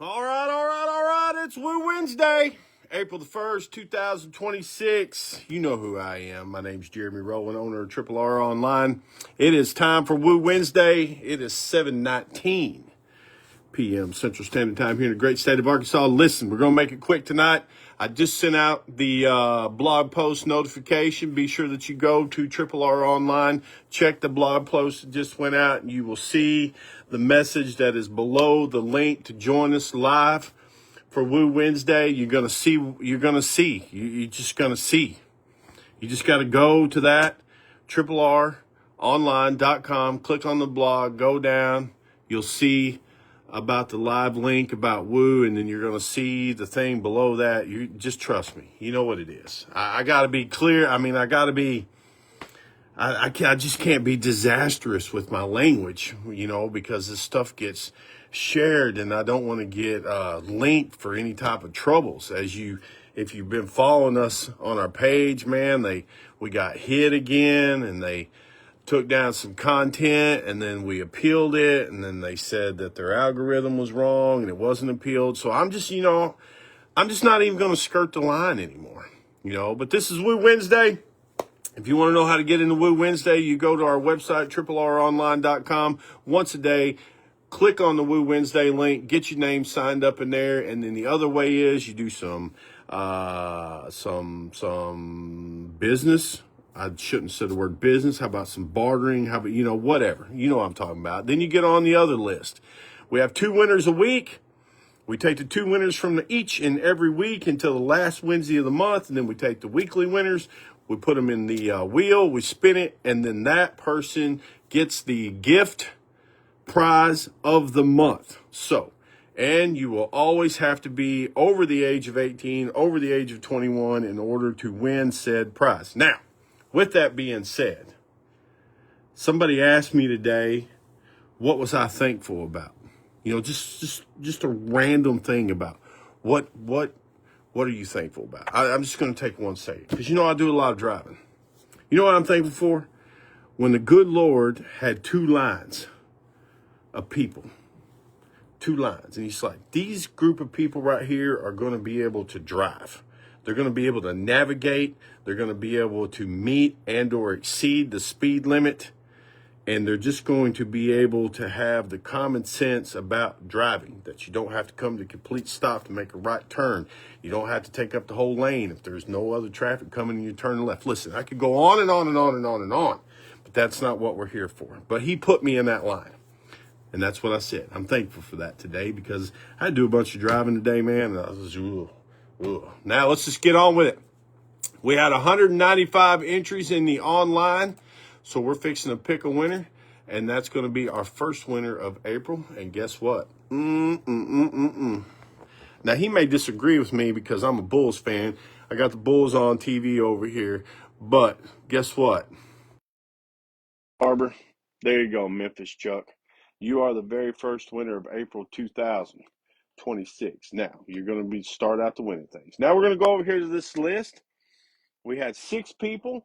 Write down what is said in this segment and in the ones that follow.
All right, all right, all right. It's Woo Wednesday, April the 1st, 2026. You know who I am. My name's Jeremy Rowland, owner of Triple R Online. It is time for Woo Wednesday. It is 7:19 p.m. Central Standard Time here in the great state of Arkansas. Listen, we're going to make it quick tonight. I just sent out the blog post notification. Be sure that you go to Triple R Online. Check the blog post that just went out, and you will see the message that is below the link to join us live for Woo Wednesday. You're just going to see. You just got to go to that, tripleronline.com, click on the blog, go down. You'll see about the live link about Woo, and then you're going to see the thing below that. You just trust me. You know what it is. I got to be clear. I just can't be disastrous with my language, because this stuff gets shared, and I don't want to get linked for any type of troubles. If you've been following us on our page, man, we got hit again, and they took down some content, and then we appealed it, and then they said that their algorithm was wrong and it wasn't appealed. So I'm just not even going to skirt the line anymore, but this is Woo Wednesday. If you want to know how to get into Woo Wednesday, you go to our website, tripleronline.com. Once a day, click on the Woo Wednesday link, get your name signed up in there. And then the other way is you do some business. I shouldn't have said the word business. How about some bartering? How about, whatever. You know what I'm talking about. Then you get on the other list. We have 2 winners a week. We take the 2 winners from each and every week until the last Wednesday of the month. And then we take the weekly winners. We put them in the wheel. We spin it. And then that person gets the gift prize of the month. And you will always have to be over the age of 18, over the age of 21 in order to win said prize. Now, with that being said, somebody asked me today, what was I thankful about? Just a random thing about what are you thankful about? I'm just going to take one second because I do a lot of driving. You know what I'm thankful for? When the good Lord had 2 lines of people, 2 lines, and he's like, these group of people right here are going to be able to drive. They're going to be able to navigate. They're going to be able to meet and or exceed the speed limit. And they're just going to be able to have the common sense about driving, that you don't have to come to a complete stop to make a right turn. You don't have to take up the whole lane if there's no other traffic coming and you turn left. Listen, I could go on and on and on and on and on, but that's not what we're here for. But he put me in that line. And that's what I said. I'm thankful for that today because I do a bunch of driving today, man. And I was just, Now let's just get on with it. We had 195 entries in the online. So we're fixing to pick a winner, and that's going to be our first winner of April. And guess what? Now, he may disagree with me because I'm a Bulls fan. I got the Bulls on TV over here. But guess what? Barber, there you go, Memphis Chuck. You are the very first winner of April 2026. Now, you're going to start out the winning things. Now, we're going to go over here to this list. We had 6 people.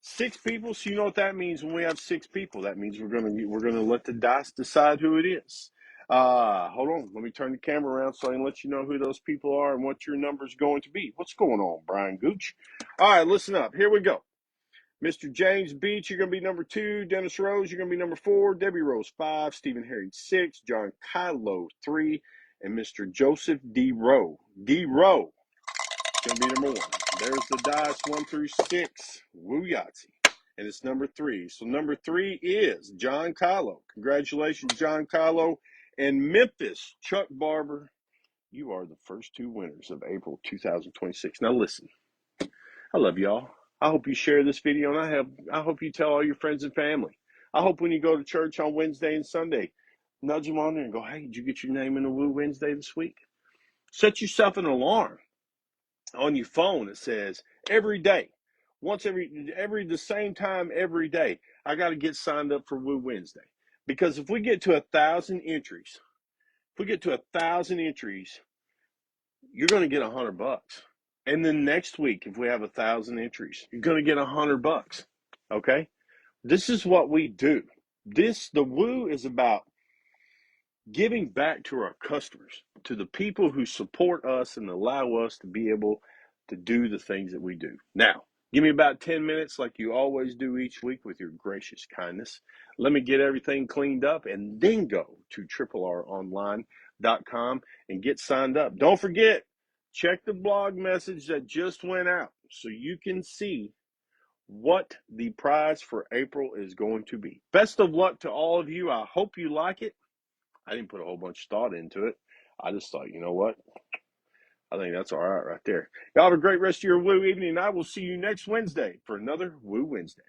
6 people, so you know what that means when we have 6 people. That means we're gonna let the dice decide who it is. Hold on, let me turn the camera around so I can let you know who those people are and what your number is going to be. What's going on, Brian Gooch? All right, listen up. Here we go. Mr. James Beach, you're gonna be number 2. Dennis Rose, you're gonna be number 4. Debbie Rose, 5. Stephen Herring, 6. John Kylo, 3. And Mr. Joseph D. Rowe. D. Rowe gonna be number 1. There's the dice 1 through 6. Woo Yahtzee. And it's number 3. So number 3 is John Kylo. Congratulations, John Kylo. And Memphis, Chuck Barber, you are the first 2 winners of April 2026. Now listen, I love y'all. I hope you share this video, and I hope you tell all your friends and family. I hope when you go to church on Wednesday and Sunday, nudge them on there and go, hey, did you get your name in the Woo Wednesday this week? Set yourself an alarm on your phone that says every day, the same time every day, I got to get signed up for Woo Wednesday. Because if we get to 1,000 entries, you're going to get $100. And then next week, if we have 1,000 entries, you're going to get $100. Okay? This is what we do. The Woo is about giving back to our customers, to the people who support us and allow us to be able to do the things that we do. Now, give me about 10 minutes, like you always do each week, with your gracious kindness. Let me get everything cleaned up and then go to RRonline.com and get signed up. Don't forget, check the blog message that just went out so you can see what the prize for April is going to be. Best of luck to all of you. I hope you like it. I didn't put a whole bunch of thought into it. I just thought, you know what? I think that's all right there. Y'all have a great rest of your Woo evening, and I will see you next Wednesday for another Woo Wednesday.